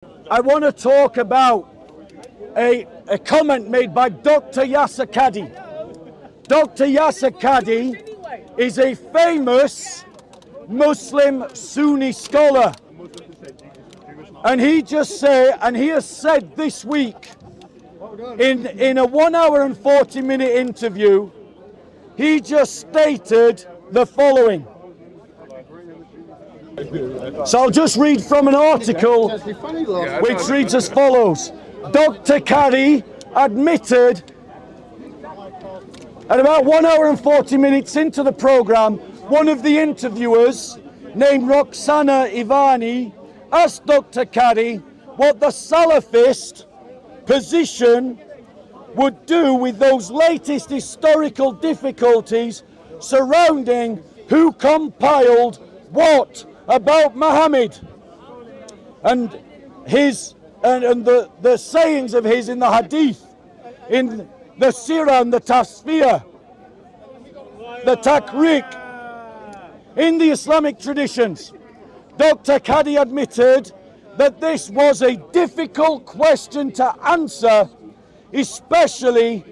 I want to talk about a comment made by Dr. Yasser Qadhi. Dr. Yasser Qadhi is a famous Muslim Sunni scholar. And he has said this week in a 1 hour and 40-minute interview, he just stated the following. So I'll just read from an article which reads as follows. Dr. Qadhi admitted at about 1 hour and 40 minutes into the program, one of the interviewers named Roxana Ivani asked Dr. Qadhi what the Salafist position would do with those latest historical difficulties surrounding who compiled what about Muhammad and the sayings of his in the Hadith, in the Sirah and the Tasfiyah, the Takriq, in the Islamic traditions. Dr. Qadhi admitted that this was a difficult question to answer, especially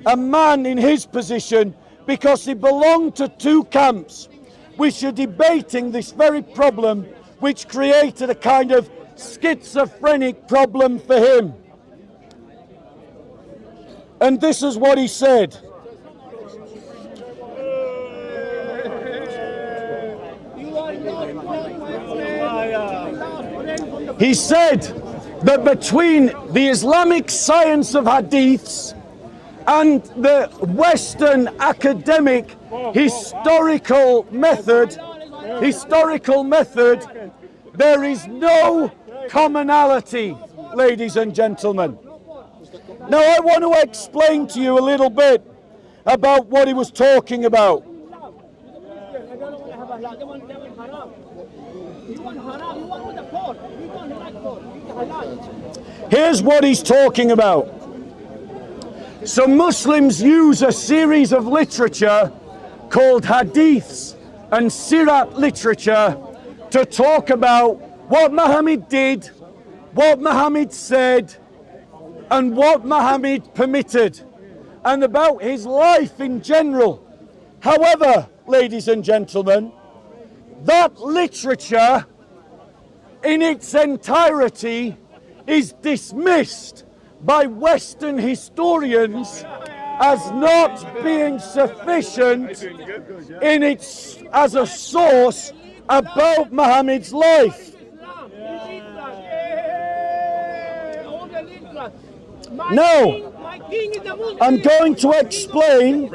a man in his position, because he belonged to two camps which are debating this very problem, which created a kind of schizophrenic problem for him. And this is what he said. He said that between the Islamic science of hadiths and the Western academic historical method, there is no commonality, ladies and gentlemen. Now I want to explain to you a little bit about what he was talking about. Here's what he's talking about. So Muslims use a series of literature called hadiths and sirat literature to talk about what Muhammad did, what Muhammad said, and what Muhammad permitted, and about his life in general. However, ladies and gentlemen, that literature in its entirety is dismissed by Western historians as not being sufficient in its as a source about Muhammad's life. Now, I'm going to explain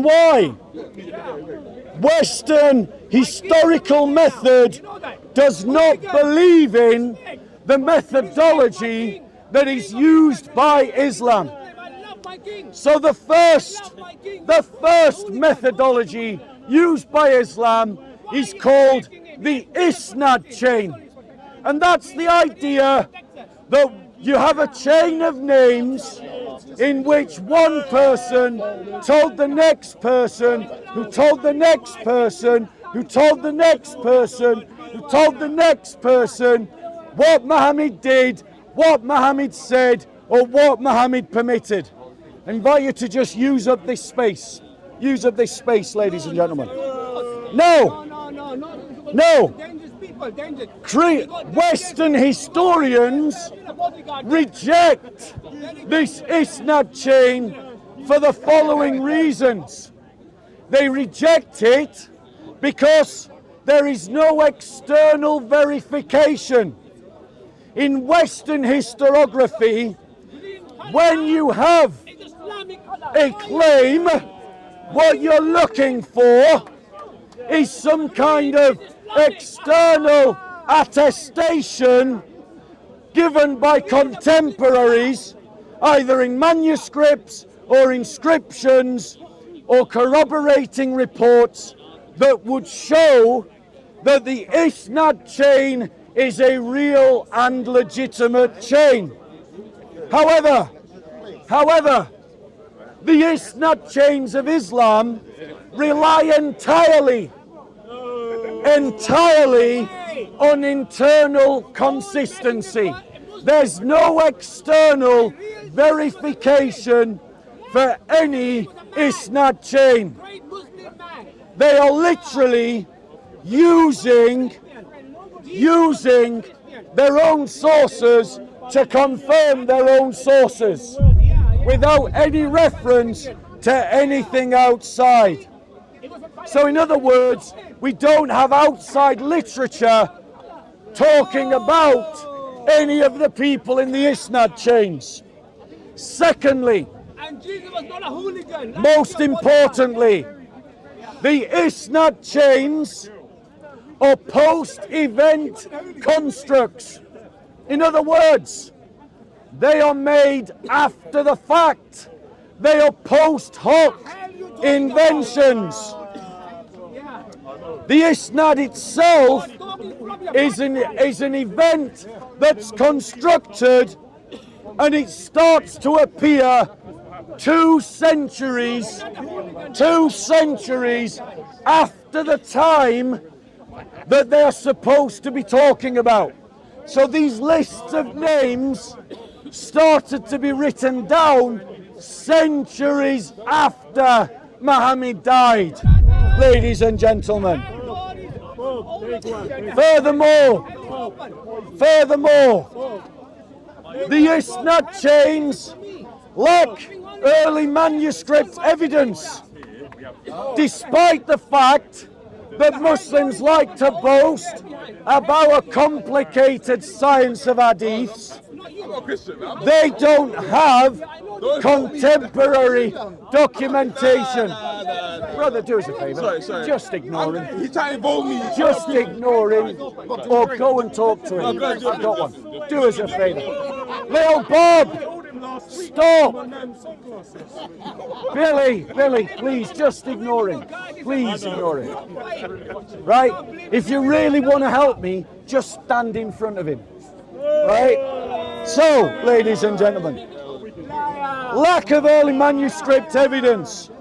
why. Western historical method does not believe in the methodology that is used by Islam. So the first methodology used by Islam is called the Isnad chain. And that's the idea that you have a chain of names in which one person told the next person, who told the next person, who told the next person, who told the next person what Muhammad did, what Muhammad said, or what Muhammad permitted. I invite you to just use up this space. Use up this space, ladies and gentlemen. No. Western historians reject this Isnad chain for the following reasons. They reject it because there is no external verification. In Western historiography, when you have a claim, what you're looking for is some kind of external attestation given by contemporaries, either in manuscripts or inscriptions or corroborating reports that would show that the Isnad chain is a real and legitimate chain. However, the Isnad chains of Islam rely entirely on internal consistency. There's no external verification for any isnad chain. They are literally using their own sources to confirm their own sources without any reference to anything outside. So in other words, we don't have outside literature talking about any of the people in the isnad chains. Secondly, most importantly, the isnad chains are post-event constructs. In other words, they are made after the fact. They are post hoc inventions. The isnad itself is an event that's constructed, and it starts to appear 2 centuries after the time that they are supposed to be talking about. So these lists of names started to be written down centuries after Muhammad died, ladies and gentlemen. Furthermore, the isnad chains lack early manuscript evidence, despite the fact that Muslims like to boast about a complicated science of hadiths. They don't have contemporary documentation. Brother, do us a favour. Just ignore him. He's trying to involve me. Just ignore him, or go and talk to him. I've got one. Do us a favour. Little Bob! Stop! Billy, please, just ignore him. Please ignore him. Right? If you really want to help me, just stand in front of him. Right? So, ladies and gentlemen, lack of early manuscript evidence.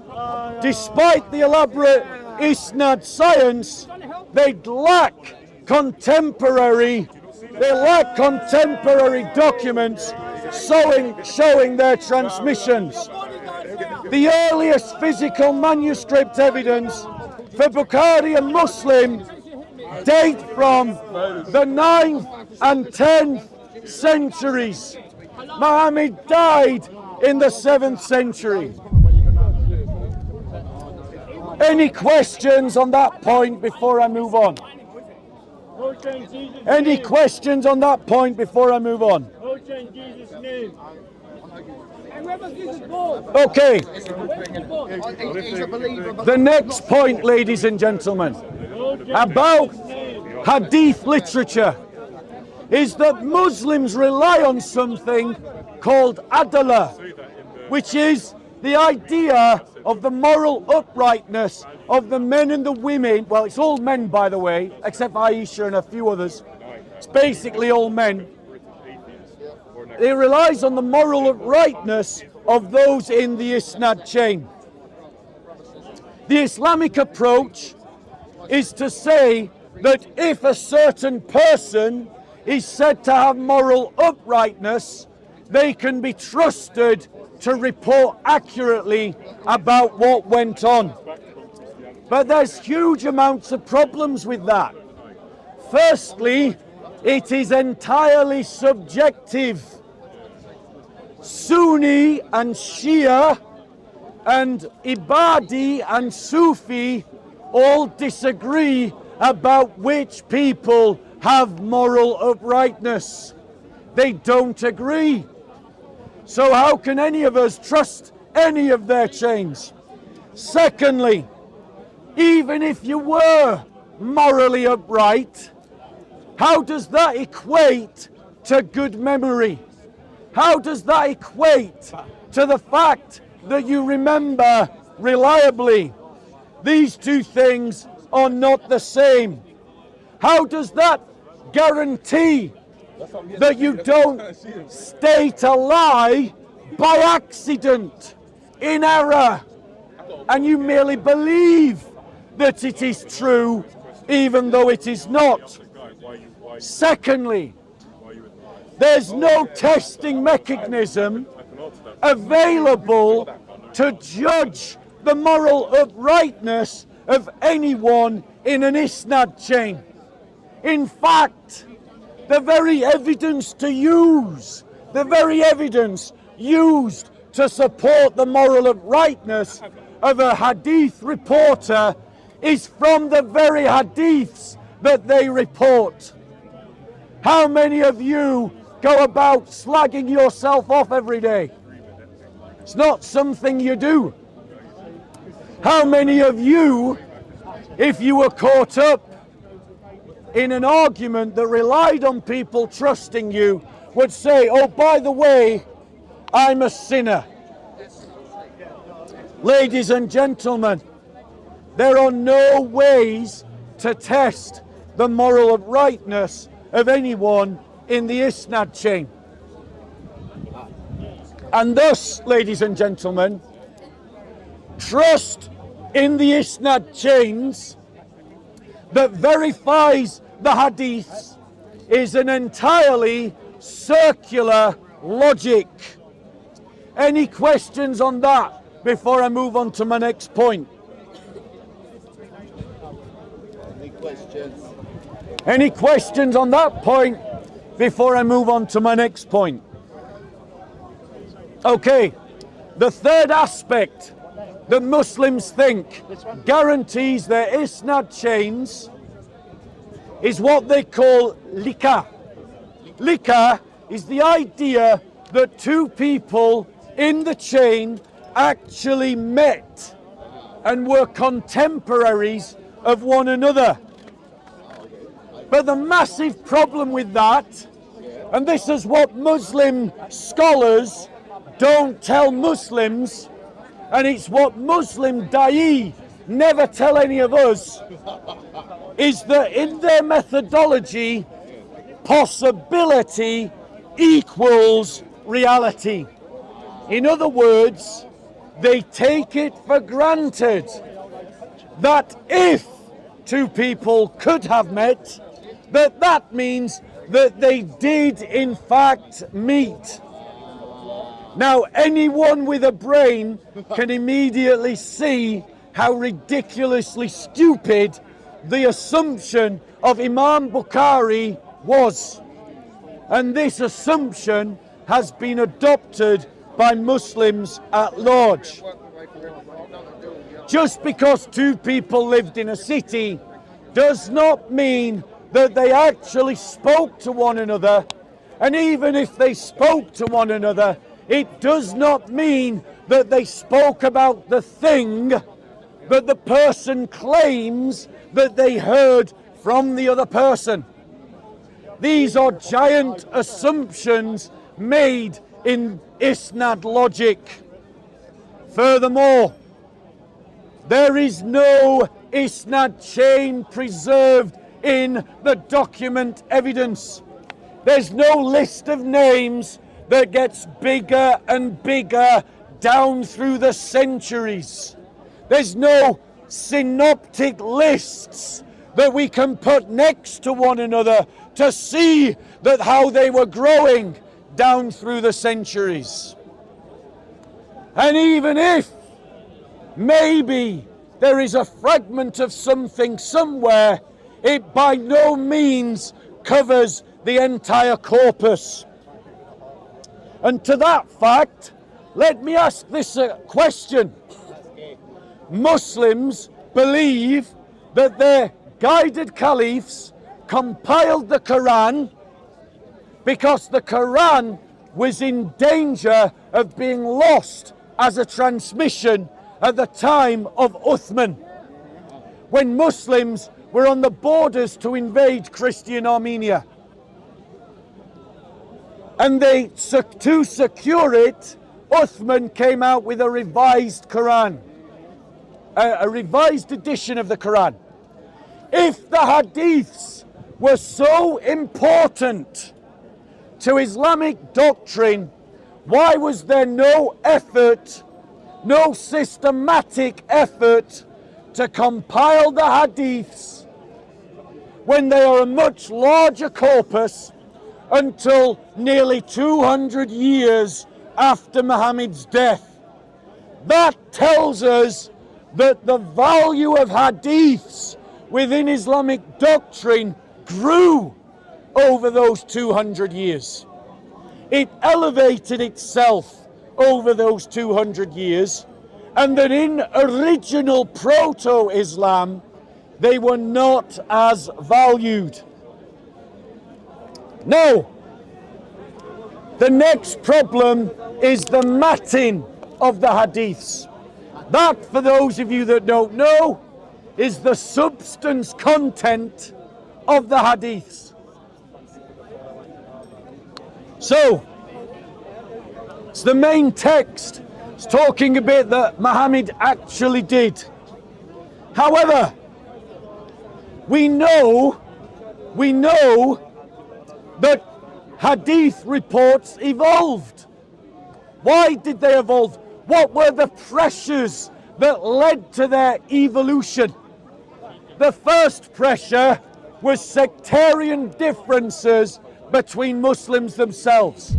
Despite the elaborate isnad science, they lack contemporary documents showing their transmissions. The earliest physical manuscript evidence for Bukhari and Muslim date from the 9th and 10th centuries. Muhammad died in the 7th century. Any questions on that point before I move on? Any questions on that point before I move on? Okay. The next point, ladies and gentlemen, about hadith literature is that Muslims rely on something called adala, which is the idea of the moral uprightness of the men and the women. Well, it's all men, by the way, except Aisha and a few others. It's basically all men. It relies on the moral uprightness of those in the isnad chain. The Islamic approach is to say that if a certain person is said to have moral uprightness, they can be trusted to report accurately about what went on. But there's huge amounts of problems with that. Firstly, it is entirely subjective. Sunni and Shia and Ibadi and Sufi all disagree about which people have moral uprightness. They don't agree. So how can any of us trust any of their chains? Secondly, even if you were morally upright, how does that equate to good memory? How does that equate to the fact that you remember reliably? These two things are not the same. How does that guarantee that you don't state a lie by accident, in error, and you merely believe that it is true even though it is not? Secondly, there's no testing mechanism available to judge the moral uprightness of anyone in an isnad chain. In fact, the very evidence used to support the moral uprightness of a hadith reporter is from the very hadiths that they report. How many of you go about slagging yourself off every day? It's not something you do. How many of you, if you were caught up in an argument that relied on people trusting you, would say, oh, by the way, I'm a sinner? Ladies and gentlemen, there are no ways to test the moral uprightness of anyone in the isnad chain. And thus, ladies and gentlemen, trust in the isnad chains that verifies the hadiths is an entirely circular logic. Any questions on that before I move on to my next point? Any questions on that point before I move on to my next point? Okay, the third aspect that Muslims think guarantees their isnad chains is what they call liqa. Liqa is the idea that two people in the chain actually met and were contemporaries of one another. But the massive problem with that, and this is what Muslim scholars don't tell Muslims, and it's what Muslim da'i never tell any of us, is that in their methodology, possibility equals reality. In other words, they take it for granted that if two people could have met, that means that they did in fact meet. Now, anyone with a brain can immediately see how ridiculously stupid the assumption of Imam Bukhari was. And this assumption has been adopted by Muslims at large. Just because two people lived in a city does not mean that they actually spoke to one another. And even if they spoke to one another, it does not mean that they spoke about the thing that the person claims that they heard from the other person. These are giant assumptions made in isnad logic. Furthermore, there is no isnad chain preserved in the document evidence. There's no list of names that gets bigger and bigger down through the centuries. There's no synoptic lists that we can put next to one another to see that how they were growing down through the centuries. And even if maybe there is a fragment of something somewhere, it by no means covers the entire corpus. And to that fact, let me ask this question. Muslims believe that their guided caliphs compiled the Quran because the Quran was in danger of being lost as a transmission at the time of Uthman, when Muslims were on the borders to invade Christian Armenia. And to secure it, Uthman came out with a revised Quran, a revised edition of the Quran. If the hadiths were so important to Islamic doctrine, why was there no effort, no systematic effort to compile the hadiths when they are a much larger corpus until nearly 200 years after Muhammad's death. That tells us that the value of hadiths within Islamic doctrine grew over those 200 years. It elevated itself over those 200 years, and that in original proto-Islam, they were not as valued. Now, the next problem is the matin of the hadiths. That, for those of you that don't know, is the substance content of the hadiths. So, it's the main text. It's talking a bit that Muhammad actually did. However, we know that hadith reports evolved. Why did they evolve? What were the pressures that led to their evolution? The first pressure was sectarian differences between Muslims themselves.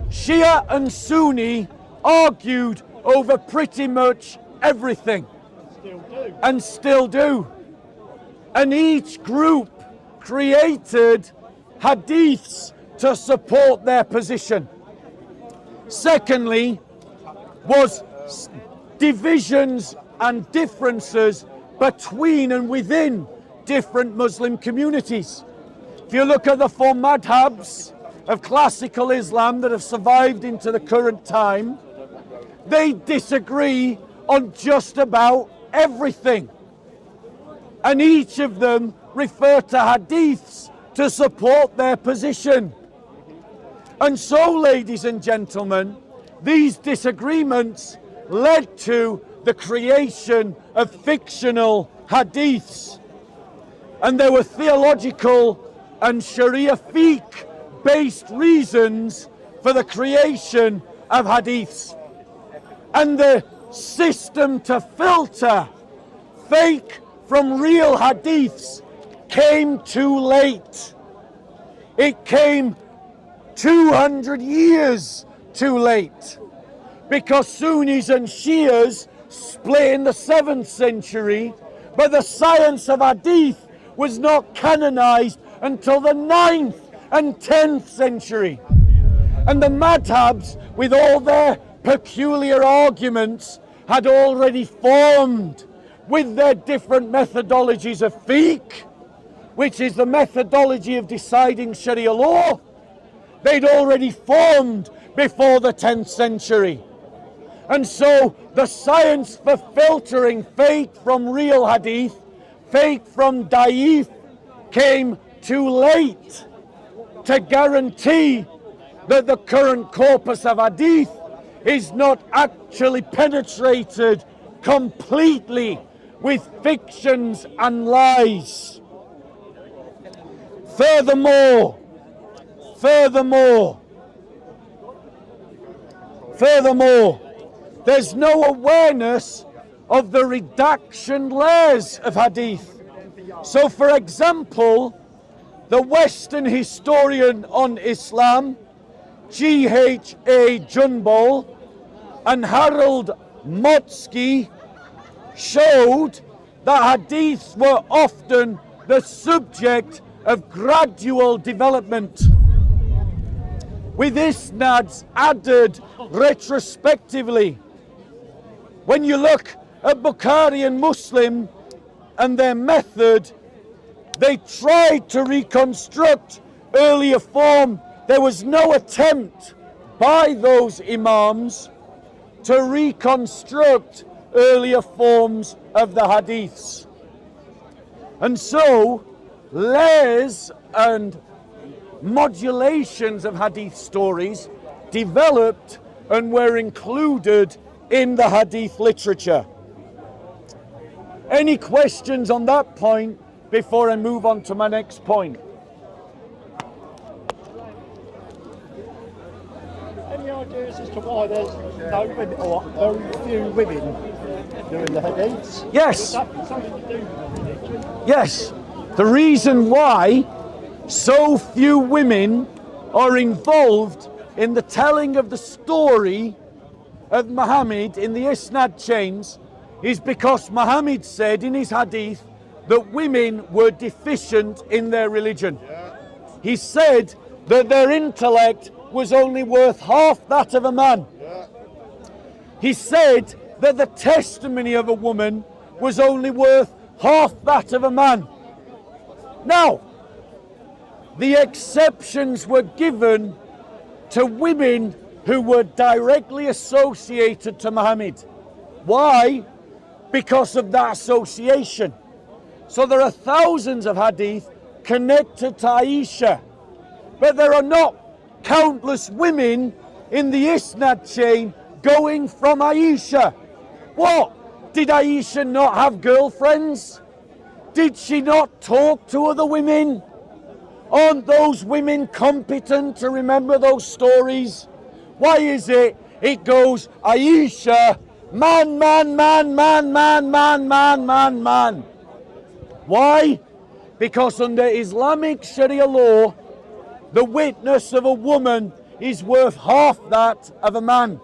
Shia and Sunni argued over pretty much everything. And still do. And each group created hadiths to support their position. Secondly, was divisions and differences between and within different Muslim communities. If you look at the four madhabs of classical Islam that have survived into the current time, they disagree on just about everything. And each of them refer to hadiths to support their position. And so, ladies and gentlemen, these disagreements led to the creation of fictional hadiths. And there were theological and Sharia fiqh based reasons for the creation of hadiths. And the system to filter fake from real hadiths came too late. It came 200 years too late, because Sunnis and Shias split in the 7th century, but the science of hadith was not canonized until the 9th and 10th century. And the madhabs, with all their peculiar arguments, had already formed with their different methodologies of fiqh, which is the methodology of deciding Sharia law. They'd already formed before the 10th century. And so the science for filtering fake from real hadith, fake from da'if, came too late to guarantee that the current corpus of hadith is not actually penetrated completely with fictions and lies. Furthermore, there's no awareness of the redaction layers of hadith. So, for example, the Western historian on Islam, G.H.A. Junbol and Harold Motsky, showed that hadiths were often the subject of gradual development, with isnads added retrospectively. When you look at Bukhari and Muslim and their method, they tried to reconstruct earlier form. There was no attempt by those imams to reconstruct earlier forms of the hadiths. And so, layers and modulations of hadith stories developed and were included in the hadith literature. Any questions on that point before I move on to my next point? Any ideas as to why there's no women or very few women doing the hadiths? Yes. Would that be something to do with religion? Yes. The reason why so few women are involved in the telling of the story of Muhammad in the Isnad chains is because Muhammad said in his hadith that women were deficient in their religion. He said that their intellect was only worth half that of a man. He said that the testimony of a woman was only worth half that of a man. Now, the exceptions were given to women who were directly associated to Muhammad. Why? Because of that association. So there are thousands of hadith connected to Aisha, but there are not countless women in the Isnad chain going from Aisha. What? Did Aisha not have girlfriends? Did she not talk to other women? Aren't those women competent to remember those stories? Why is it goes Aisha, man, man, man, man, man, man, man, man, man? Why? Because under Islamic Sharia law, the witness of a woman is worth half that of a man.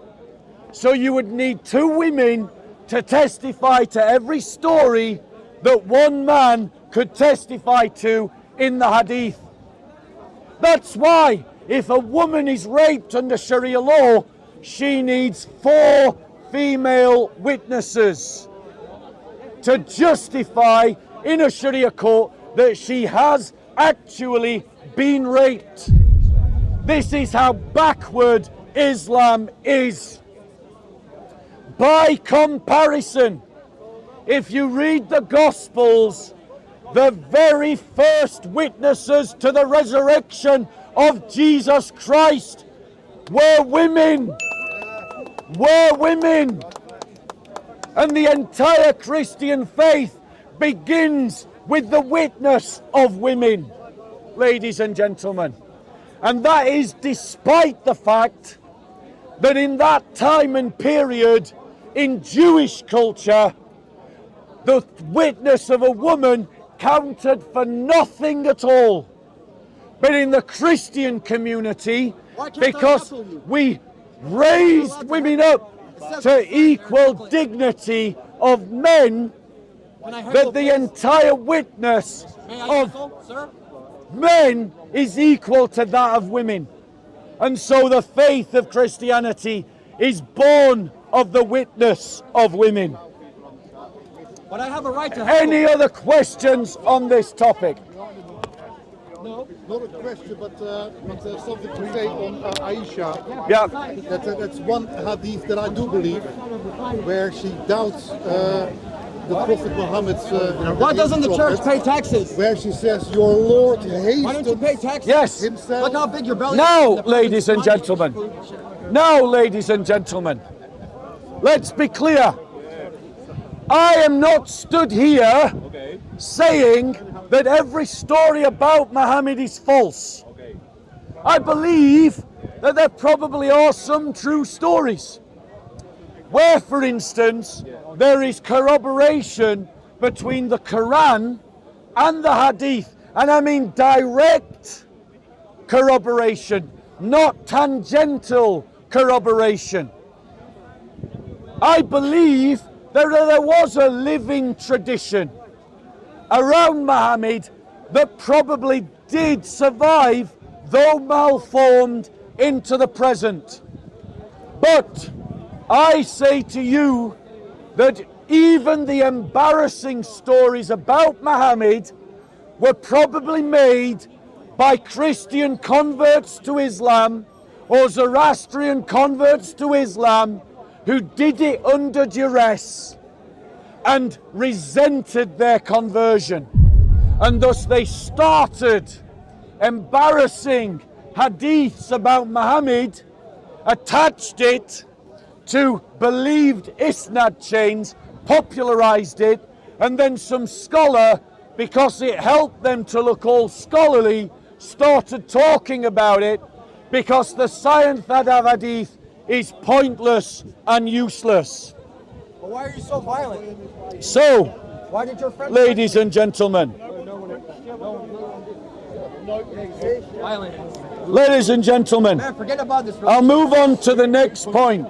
So you would need two women to testify to every story that one man could testify to in the hadith. That's why if a woman is raped under Sharia law, she needs 4 female witnesses to justify in a Sharia court that she has actually been raped. This is how backward Islam is. By comparison, if you read the Gospels, the very first witnesses to the resurrection of Jesus Christ were women. And the entire Christian faith begins with the witness of women, ladies and gentlemen. And that is despite the fact that in that time and period in Jewish culture, the witness of a woman counted for nothing at all. But in the Christian community, because we raised women up to equal dignity of men, that the entire witness of men is equal to that of women. And so the faith of Christianity is born of the witness of women. But I have a right to Any other questions on this topic? No, not a question, but something to say on Aisha. Yeah. That's one hadith that I do believe, where she doubts the Prophet Muhammad's. Why doesn't the church pay taxes? Where she says, "Your Lord Why don't you pay hastens taxes? Yes. himself." Look how big your belly Now, is. ladies and gentlemen. Now, ladies and gentlemen. Let's be clear. I am not stood here saying that every story about Muhammad is false. I believe that there probably are some true stories where, for instance, there is corroboration between the Quran and the Hadith. And I mean direct corroboration, not tangential corroboration. I believe that there was a living tradition around Muhammad that probably did survive, though malformed, into the present. But I say to you that even the embarrassing stories about Muhammad were probably made by Christian converts to Islam or Zoroastrian converts to Islam who did it under duress and resented their conversion. And thus they started embarrassing hadiths about Muhammad, attached it to believed isnad chains, popularized it, and then some scholar, because it helped them to look all scholarly, started talking about it because the science of hadith is pointless and useless. But why are you so violent? So, Why did your friend? ladies and gentlemen, Violent. Ladies and gentlemen, Man, forget about this. I'll move on to the next point.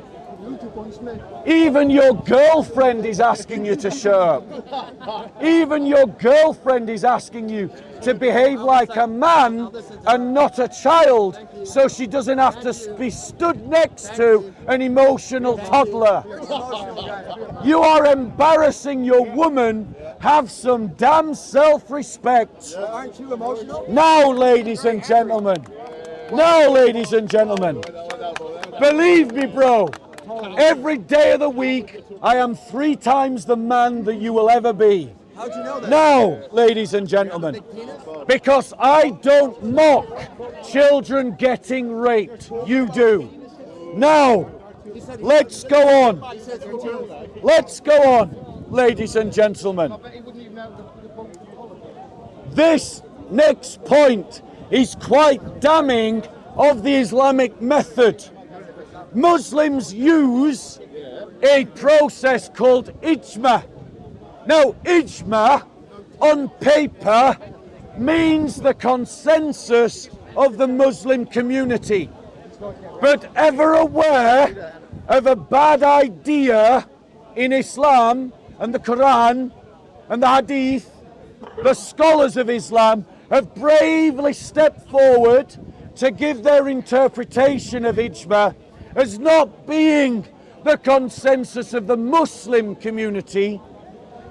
Even your girlfriend is asking you to shut up. Even your girlfriend is asking you to behave like a man and not a child, so she doesn't have to be stood next to an emotional toddler. You are embarrassing your woman. Have some damn self-respect. Aren't you emotional? Now, ladies and gentlemen. Now, ladies and gentlemen. Believe me, bro. Every day of the week, I am 3 times the man that you will ever be. How'd you know that? Now, ladies and gentlemen, because I don't mock children getting raped. You do. Now, let's go on. Let's go on, ladies and gentlemen. This next point is quite damning of the Islamic method. Muslims use a process called ijma. Now, ijma on paper means the consensus of the Muslim community. But ever aware of a bad idea in Islam and the Quran and the Hadith, the scholars of Islam have bravely stepped forward to give their interpretation of ijma as not being the consensus of the Muslim community,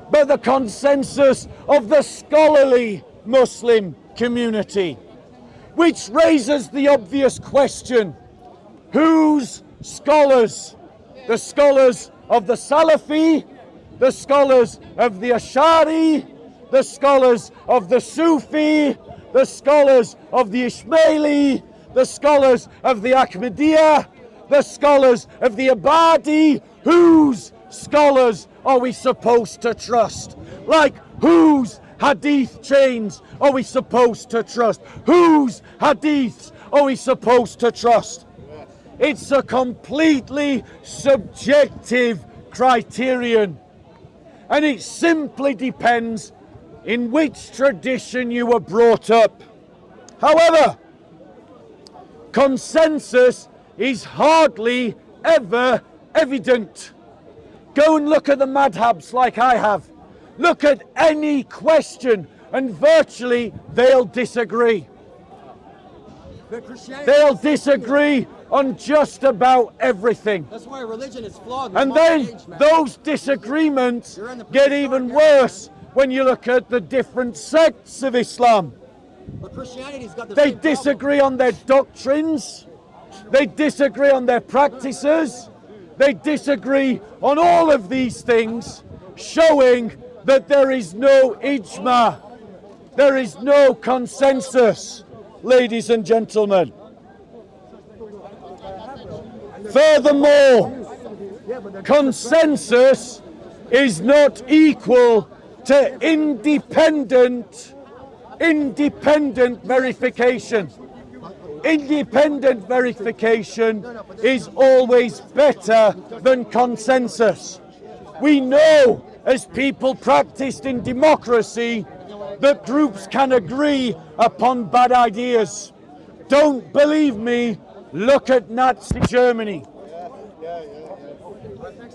but the consensus of the scholarly Muslim community. Which raises the obvious question, whose scholars? The scholars of the Salafi, the scholars of the Ash'ari, the scholars of the Sufi, the scholars of the Ismaili, the scholars of the Ahmadiyya, the scholars of the Abadi. Whose scholars are we supposed to trust? Like, whose hadith chains are we supposed to trust? Whose hadiths are we supposed to trust? It's a completely subjective criterion, and it simply depends in which tradition you were brought up. However, consensus is hardly ever evident. Go and look at the madhabs like I have. Look at any question and virtually they'll disagree. They'll disagree on just about everything. That's why religion is flawed. And then those disagreements get even worse when you look at the different sects of Islam. But Christianity's got the They same disagree on their doctrines. They disagree on their practices. They disagree on all of these things, showing that there is no ijma. There is no consensus, ladies and gentlemen. Furthermore, consensus is not equal to independent verification. Independent verification is always better than consensus. We know, as people practiced in democracy, that groups can agree upon bad ideas. Don't believe me? Look at Nazi Germany.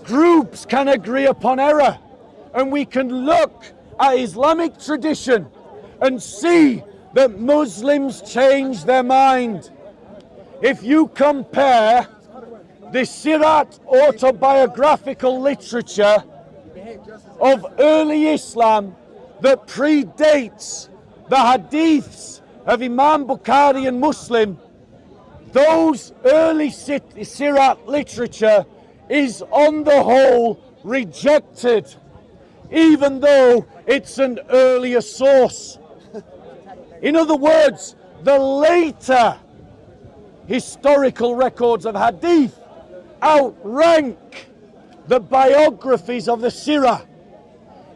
Groups can agree upon error, and we can look at Islamic tradition and see that Muslims change their mind. If you compare the Sirat autobiographical literature of early Islam that predates the hadiths of Imam Bukhari and Muslim, those early Sirat literature is on the whole rejected, even though it's an earlier source. In other words, the later historical records of hadith outrank the biographies of the Sirah,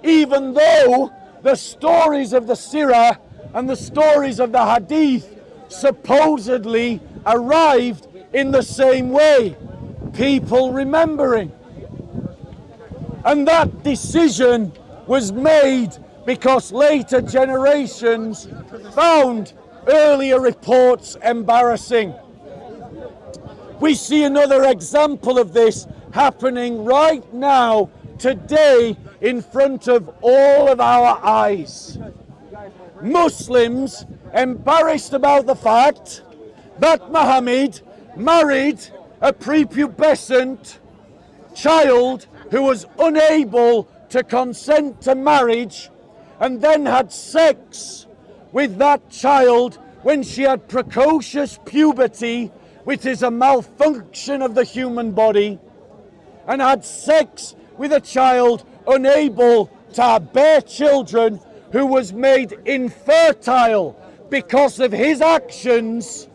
even though the stories of the Sirah and the stories of the hadith supposedly arrived in the same way, people remembering. And that decision was made because later generations found earlier reports embarrassing. We see another example of this happening right now, today, in front of all of our eyes. Muslims embarrassed about the fact that Muhammad married a prepubescent child who was unable to consent to marriage, and then had sex with that child when she had precocious puberty, which is a malfunction of the human body, and had sex with a child unable to bear children, who was made infertile because of his actions,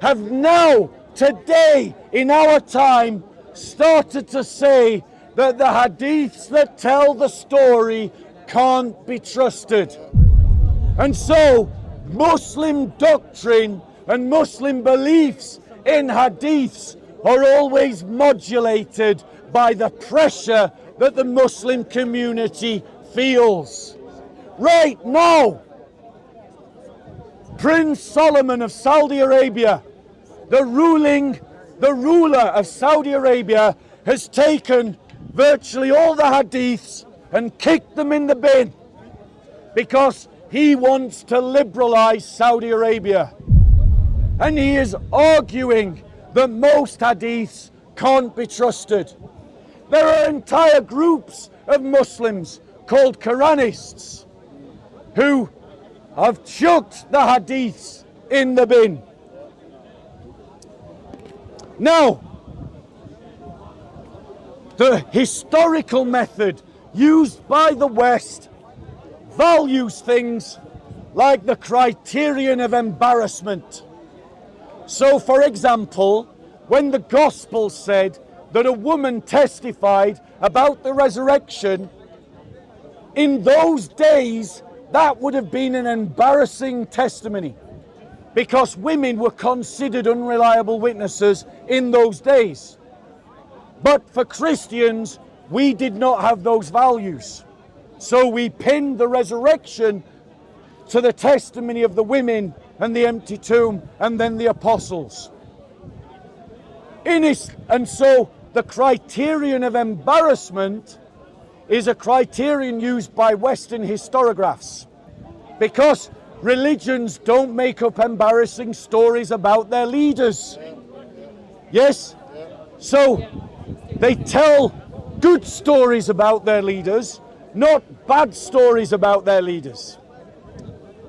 have now, today, in our time, started to say that the hadiths that tell the story can't be trusted. And so Muslim doctrine and Muslim beliefs in hadiths are always modulated by the pressure that the Muslim community feels. Right now, Prince Solomon of Saudi Arabia, the ruler of Saudi Arabia, has taken virtually all the hadiths and kicked them in the bin because he wants to liberalize Saudi Arabia. And he is arguing that most hadiths can't be trusted. There are entire groups of Muslims called Quranists who have chucked the hadiths in the bin. Now, the historical method used by the West values things like the criterion of embarrassment. So, for example, when the Gospel said that a woman testified about the resurrection, in those days that would have been an embarrassing testimony, because women were considered unreliable witnesses in those days. But for Christians, we did not have those values. So we pinned the resurrection to the testimony of the women and the empty tomb and then the apostles. And so the criterion of embarrassment is a criterion used by Western historiographers, because religions don't make up embarrassing stories about their leaders. Yes? So they tell good stories about their leaders, not bad stories about their leaders.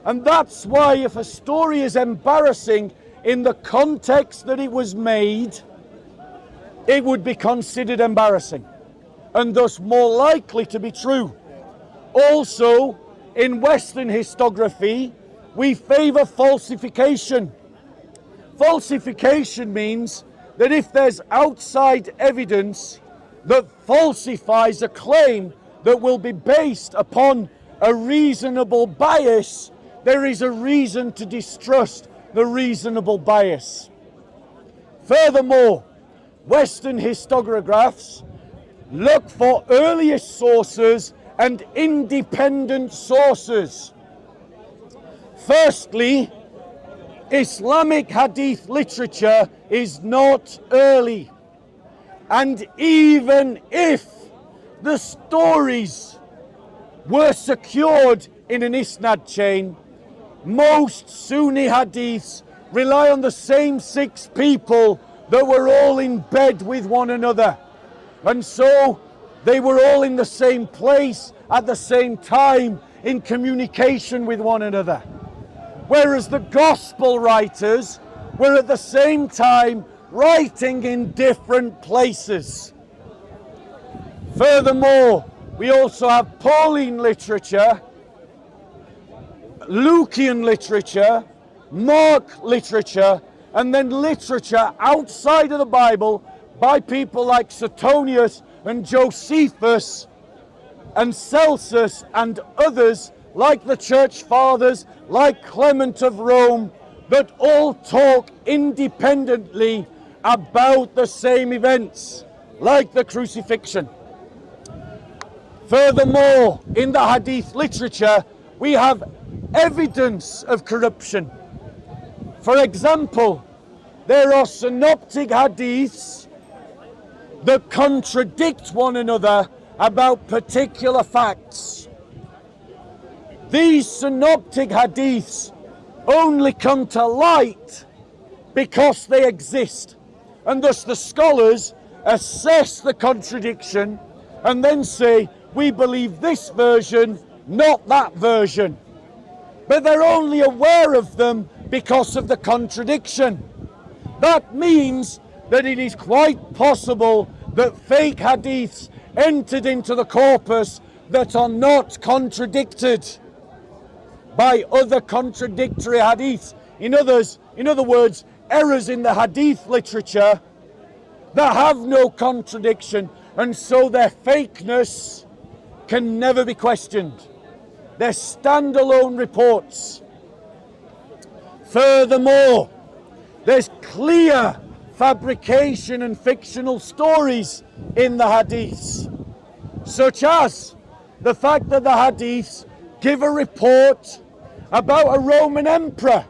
And that's why if a story is embarrassing in the context that it was made, it would be considered embarrassing, and thus more likely to be true. Also, in Western historiography, we favor falsification. Falsification means that if there's outside evidence that falsifies a claim that will be based upon a reasonable bias, there is a reason to distrust the reasonable bias. Furthermore, Western historiographers look for earliest sources and independent sources. Firstly, Islamic hadith literature is not early. And even if the stories were secured in an isnad chain, most Sunni hadiths rely on the same 6 people that were all in bed with one another. And so they were all in the same place at the same time in communication with one another. Whereas the gospel writers were at the same time writing in different places. Furthermore, we also have Pauline literature, Lucian literature, Mark literature, and then literature outside of the Bible by people like Suetonius and Josephus and Celsus and others like the Church Fathers, like Clement of Rome, that all talk independently about the same events, like the crucifixion. Furthermore, in the Hadith literature, we have evidence of corruption. For example, there are synoptic Hadiths that contradict one another about particular facts. These synoptic Hadiths only come to light because they exist, and thus the scholars assess the contradiction and then say, we believe this version, not that version. But they're only aware of them because of the contradiction. That means that it is quite possible that fake hadiths entered into the corpus that are not contradicted by other contradictory hadiths. In other words, errors in the hadith literature that have no contradiction, and so their fakeness can never be questioned. They're standalone reports. Furthermore, there's clear fabrication and fictional stories in the hadiths, such as the fact that the hadiths give a report about a Roman emperor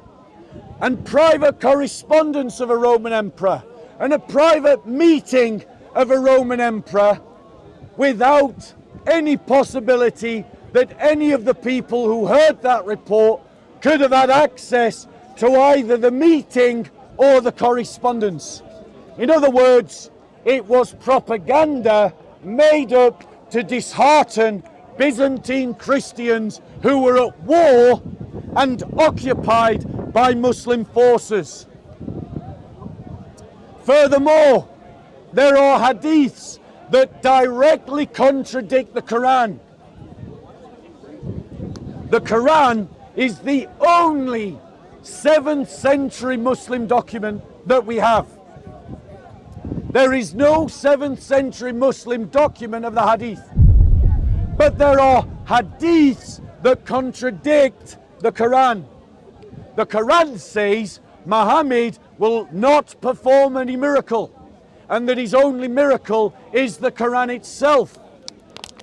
and private correspondence of a Roman emperor and a private meeting of a Roman emperor without any possibility that any of the people who heard that report could have had access to either the meeting or the correspondence. In other words, it was propaganda made up to dishearten Byzantine Christians who were at war and occupied by Muslim forces. Furthermore, there are hadiths that directly contradict the Quran. The Quran is the only 7th century Muslim document that we have. There is no 7th century Muslim document of the hadith. But there are hadiths that contradict the Quran. The Quran says Muhammad will not perform any miracle, and that his only miracle is the Quran itself.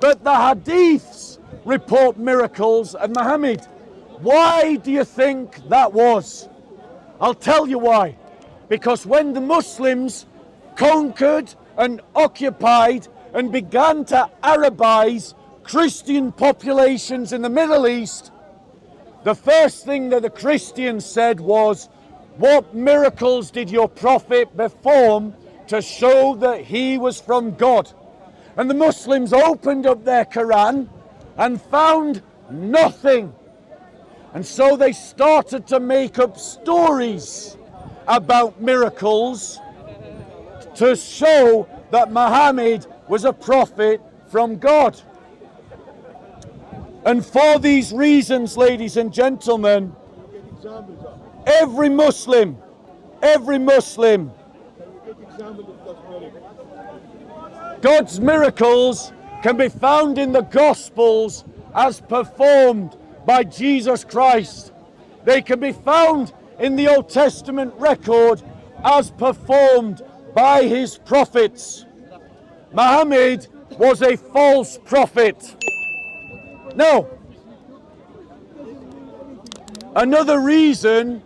But the hadiths report miracles of Muhammad. Why do you think that was? I'll tell you why. Because when the Muslims conquered and occupied and began to Arabize Christian populations in the Middle East, the first thing that the Christians said was, what miracles did your prophet perform to show that he was from God? And the Muslims opened up their Quran and found nothing. And so they started to make up stories about miracles to show that Muhammad was a prophet from God. And for these reasons, ladies and gentlemen, every Muslim, God's miracles can be found in the Gospels as performed by Jesus Christ. They can be found in the Old Testament record as performed by his prophets. Muhammad was a false prophet. Now, another reason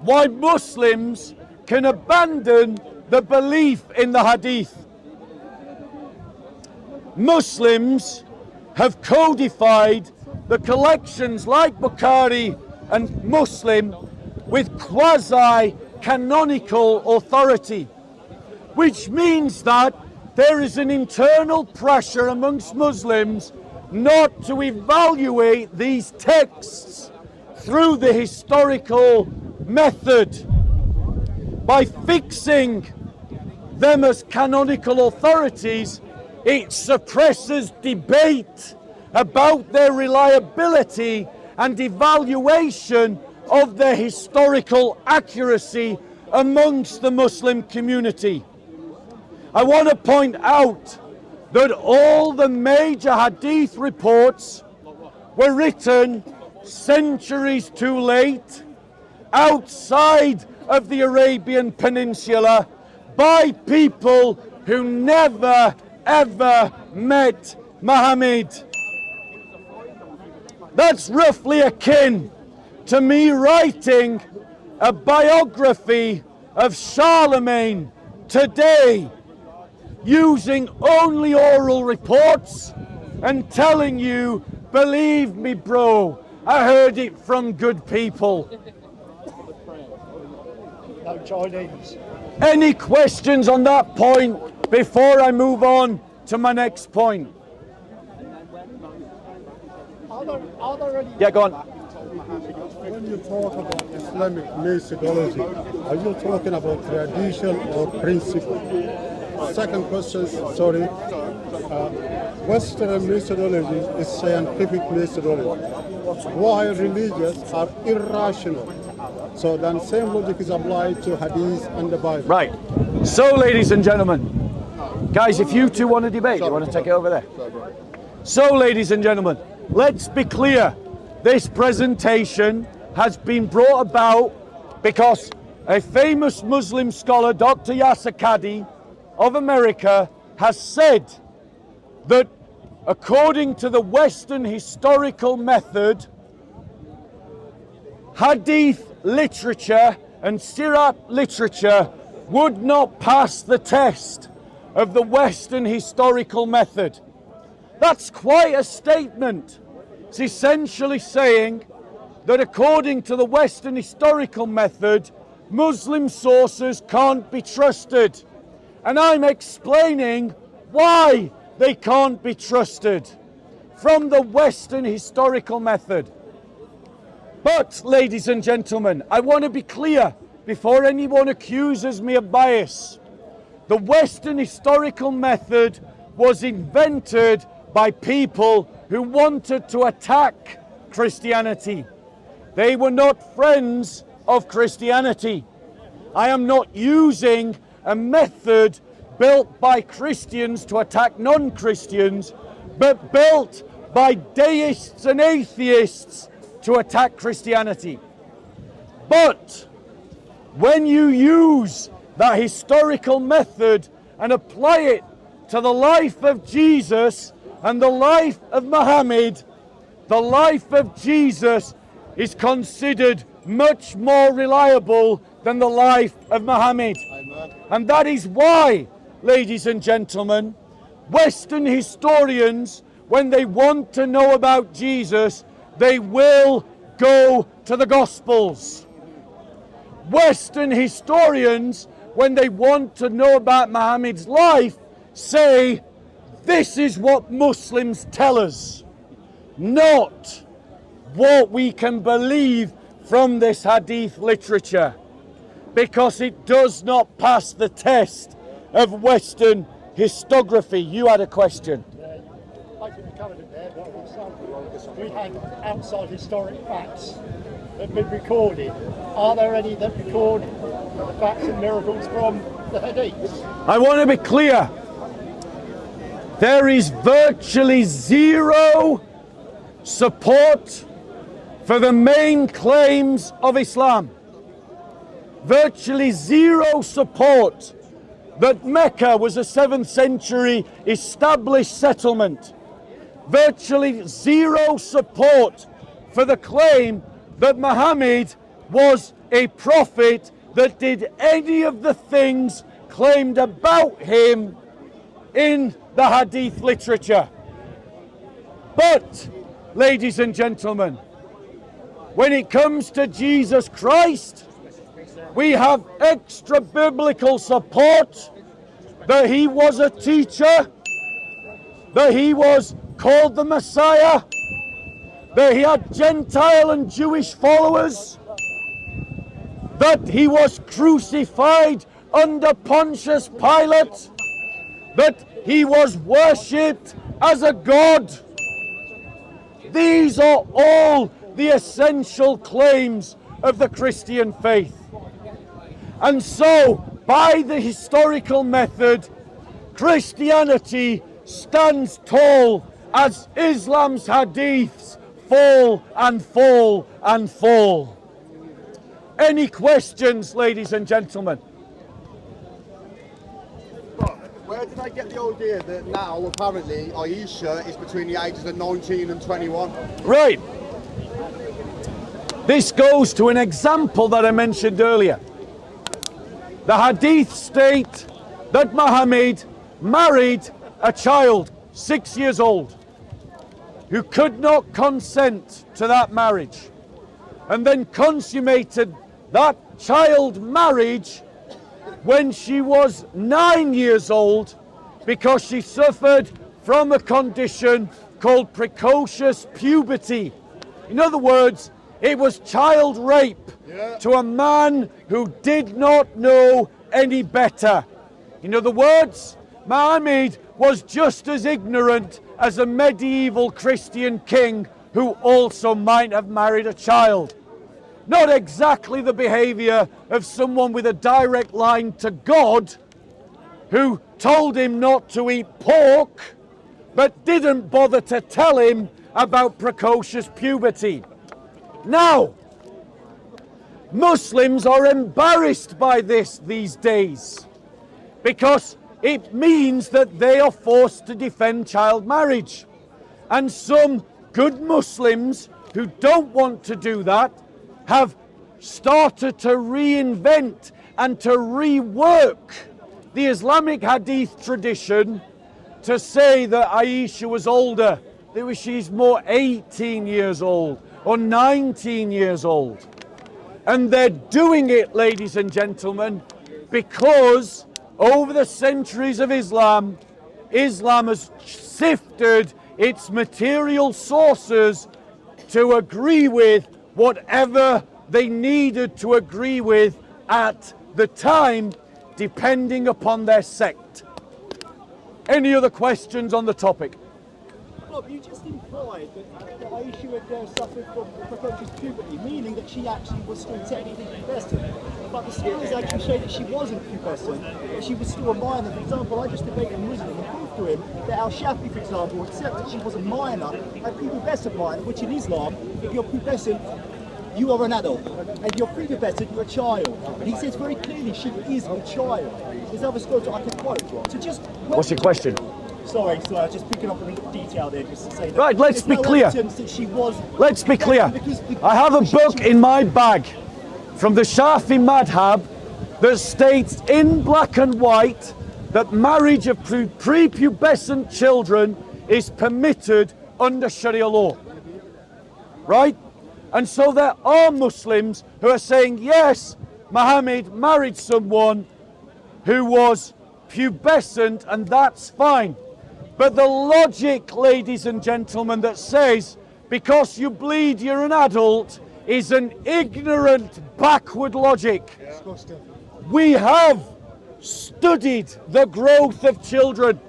why Muslims can abandon the belief in the hadith. Muslims have codified the collections like Bukhari and Muslim with quasi-canonical authority, which means that there is an internal pressure amongst Muslims not to evaluate these texts through the historical method. By fixing them as canonical authorities, it suppresses debate about their reliability and evaluation of their historical accuracy amongst the Muslim community. I want to point out that all the major hadith reports were written centuries too late, outside of the Arabian Peninsula, by people who never ever met Muhammad. That's roughly akin to me writing a biography of Charlemagne today, using only oral reports and telling you, believe me, bro, I heard it from good people. No Chinese. Any questions on that point before I move on to my next point? Are there any... Yeah, go on. When you talk about Islamic methodology, are you talking about tradition or principle? Second question, sorry. Western methodology is scientific methodology, while religious are irrational. So then same logic is applied to Hadith and the Bible. Right. So, ladies and gentlemen, guys, if you two want to debate, you want to take it over there? So, ladies and gentlemen, let's be clear. This presentation has been brought about because a famous Muslim scholar, Dr. Yasser Qadhi of America, has said that according to the Western historical method, Hadith literature and Sirat literature would not pass the test of the Western historical method. That's quite a statement. It's essentially saying that according to the Western historical method, Muslim sources can't be trusted. And I'm explaining why they can't be trusted from the Western historical method. But, ladies and gentlemen, I want to be clear before anyone accuses me of bias. The Western historical method was invented by people who wanted to attack Christianity. They were not friends of Christianity. I am not using a method built by Christians to attack non-Christians, but built by deists and atheists to attack Christianity. But when you use that historical method and apply it to the life of Jesus and the life of Muhammad, the life of Jesus is considered much more reliable than the life of Muhammad. And that is why, ladies and gentlemen, Western historians, when they want to know about Jesus, they will go to the Gospels. Western historians, when they want to know about Muhammad's life, say, this is what Muslims tell us, not what we can believe from this Hadith literature, because it does not pass the test of Western historiography. You had a question. We had outside historic facts that have been recorded. Are there any that record the facts and miracles from the Hadiths? I want to be clear. There is virtually zero support for the main claims of Islam. Virtually zero support that Mecca was a 7th century established settlement. Virtually zero support for the claim that Muhammad was a prophet that did any of the things claimed about him in the Hadith literature. But, ladies and gentlemen, when it comes to Jesus Christ, we have extra biblical support that he was a teacher, that he was called the Messiah, that he had Gentile and Jewish followers, that he was crucified under Pontius Pilate, that he was worshipped as a god. These are all the essential claims of the Christian faith. And so, by the historical method, Christianity stands tall as Islam's hadiths fall and fall and fall. Any questions, ladies and gentlemen? Where did I get the idea that now apparently Aisha is between the ages of 19 and 21? Right. This goes to an example that I mentioned earlier. The Hadith state that Muhammad married a child 6 years old who could not consent to that marriage, and then consummated that child marriage when she was 9 years old because she suffered from a condition called precocious puberty. In other words, it was child rape to a man who did not know any better. In other words, Muhammad was just as ignorant as a medieval Christian king who also might have married a child. Not exactly the behavior of someone with a direct line to God who told him not to eat pork, but didn't bother to tell him about precocious puberty. Now, Muslims are embarrassed by this these days because it means that they are forced to defend child marriage. And some good Muslims who don't want to do that have started to reinvent and to rework the Islamic Hadith tradition to say that Aisha was older, that she's more 18 years old or 19 years old. And they're doing it, ladies and gentlemen, because over the centuries of Islam, Islam has sifted its material sources to agree with whatever they needed to agree with at the time, depending upon their sect. Any other questions on the topic? Look, you just implied that Aisha had suffered from precocious puberty, meaning that she actually was still technically pubescent. But the scholars actually show that she wasn't pubescent, that she was still a minor. For example, I just debated a Muslim and proved to him that Al-Shafi, for example, accepted she was a minor, a prepubescent minor, which in Islam, if you're pubescent, you are an adult, and if you're prepubescent, you're a child. And he says very clearly she is a child. There's other scholars that I can quote. So just What's your question? Sorry, I was just picking up on the detail there just to say that. Right, let's be clear. That she was Let's be clear. I have a book in my bag from the Shafi madhab that states in black and white that marriage of prepubescent children is permitted under Sharia law. Right? And so there are Muslims who are saying, yes, Muhammad married someone who was pubescent, and that's fine. But the logic, ladies and gentlemen, that says because you bleed you're an adult is an ignorant, backward logic. We have studied the growth of children,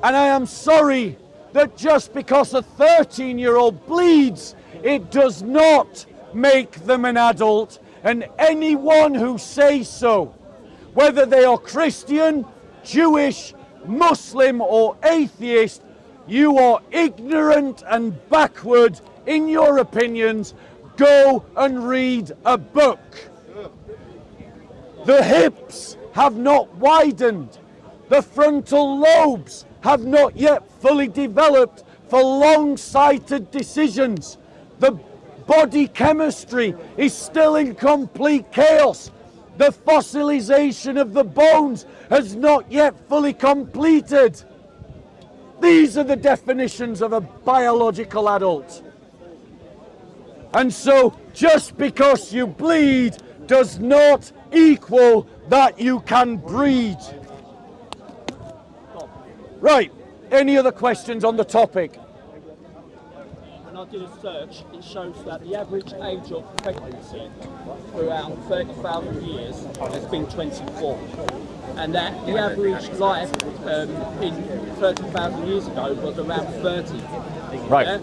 and I am sorry that just because a 13-year-old bleeds, it does not make them an adult. And anyone who says so, whether they are Christian, Jewish, Muslim or atheist, you are ignorant and backward in your opinions. Go and read a book. The hips have not widened. The frontal lobes have not yet fully developed for long-sighted decisions. The body chemistry is still in complete chaos. The fossilization of the bones has not yet fully completed. These are the definitions of a biological adult. And so, just because you bleed does not equal that you can breed. Right, any other questions on the topic? When I did a search, it shows that the average age of pregnancy for around 30,000 years has been 24. And that the average life in 30,000 years ago was around 30. Right. Yeah?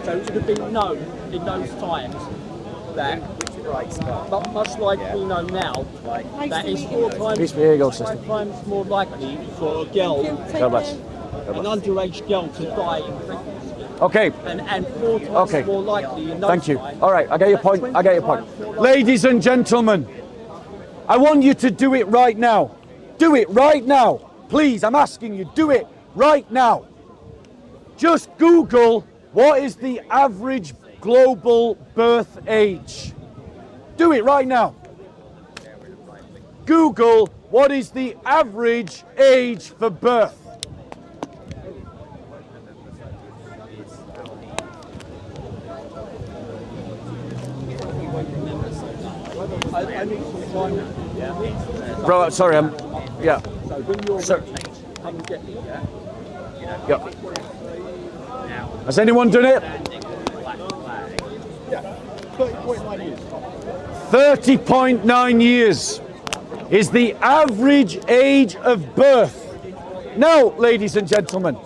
So it would have been known in those times that, but much like we know now, that it's 5 times more likely for a girl, an underage girl, to die in pregnancy. Okay. And 4 times more likely in those Thank you. times. All right, I get your point. I get your point. Ladies and gentlemen, I want you to do it right now. Do it right now. Please, I'm asking you, do it right now. Just Google what is the average global birth age. Do it right now. Google what is the average age for birth. I need some time. Yeah. Bro, sorry, yeah. So when you're Sir. ready, come and get me. Yeah. Yeah. Has anyone done it? 30.9 years. 30.9 years is the average age of birth. Now, ladies and gentlemen,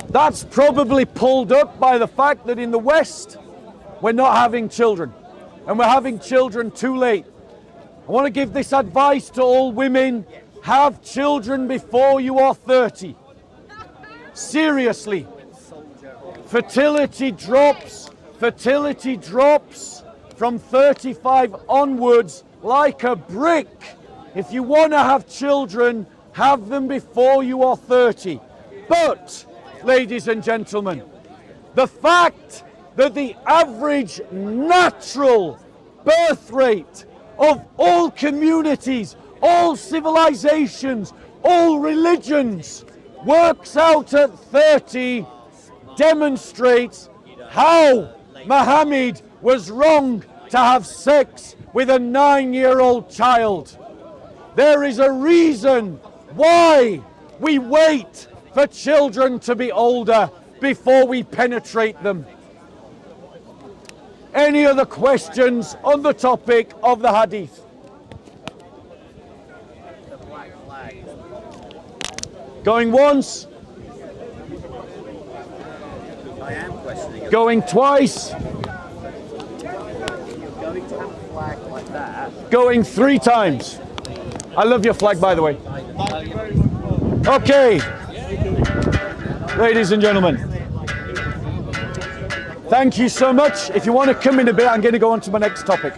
that's probably pulled up by the fact that in the West, we're not having children. And we're having children too late. I want to give this advice to all women. Have children before you are 30. Seriously. Fertility drops from 35 onwards like a brick. If you want to have children, have them before you are 30. But, ladies and gentlemen, the fact that the average natural birth rate of all communities, all civilizations, all religions works out at 30 demonstrates how Muhammad was wrong to have sex with a 9-year-old child. There is a reason why we wait for children to be older before we penetrate them. Any other questions on the topic of the Hadith? Going once? I am questioning it. Going twice? You're going to have a flag like that. Going 3 times? I love your flag, by the way. Okay. Ladies and gentlemen, thank you so much. If you want to come in a bit, I'm going to go on to my next topic.